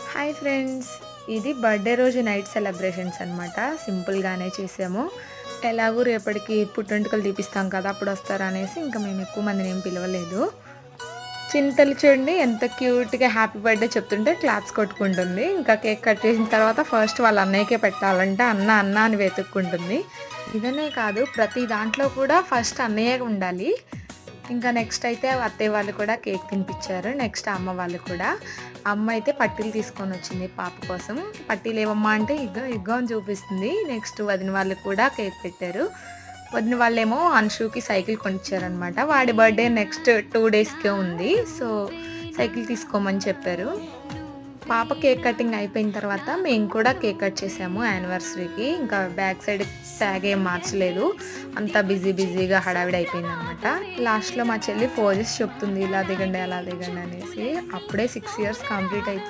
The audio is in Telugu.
హాయ్ ఫ్రెండ్స్, ఇది బర్త్డే రోజు నైట్ సెలబ్రేషన్స్ అనమాట. సింపుల్గానే చేసాము. ఎలాగూ రేపటికి పుట్టెంటుకలు తీపిస్తాం కదా, అప్పుడు వస్తారు అనేసి ఇంకా మేము ఎక్కువ మందిని ఏం పిలవలేదు. చింతలు చూడండి ఎంత క్యూట్గా హ్యాపీ బర్త్డే చెప్తుంటే క్లాప్స్ కొట్టుకుంటుంది. ఇంకా కేక్ కట్ చేసిన తర్వాత ఫస్ట్ వాళ్ళ అన్నయ్యకే పెట్టాలంటే అన్న అన్న అని వెతుక్కుంటుంది. ఇదనే కాదు, ప్రతి దాంట్లో కూడా ఫస్ట్ అన్నయ్య ఉండాలి. ఇంకా నెక్స్ట్ అయితే అత్తయ్య వాళ్ళు కూడా కేక్ తినిపించారు. నెక్స్ట్ అమ్మ వాళ్ళు కూడా. అమ్మ అయితే పట్టీలు తీసుకొని వచ్చింది పాప కోసం. పట్టీలు ఏవమ్మా అంటే ఇగ్గో ఇగ్గో అని చూపిస్తుంది. నెక్స్ట్ వదిన వాళ్ళు కూడా కేక్ పెట్టారు. వదిన వాళ్ళేమో అన్షుకి సైకిల్ కొనిచ్చారనమాట. వాడి బర్త్డే నెక్స్ట్ 2 డేస్కే ఉంది. సో సైకిల్ తీసుకోమని చెప్పారు. పాప కేక్ కటింగ్ అయిపోయిన తర్వాత మేము కూడా కేక్ కట్ చేసాము యానివర్సరీకి. ఇంకా బ్యాక్ సైడ్ ట్యాగ్ ఏం మార్చలేదు, అంతా బిజీగా హడావిడి అయిపోయింది అనమాట. లాస్ట్లో మా చెల్లి ఫోజెస్ చెప్తుంది, ఇలా దిగండి అలా దిగండి అనేసి. అప్పుడే 6 ఇయర్స్ కంప్లీట్ అయిపోయింది.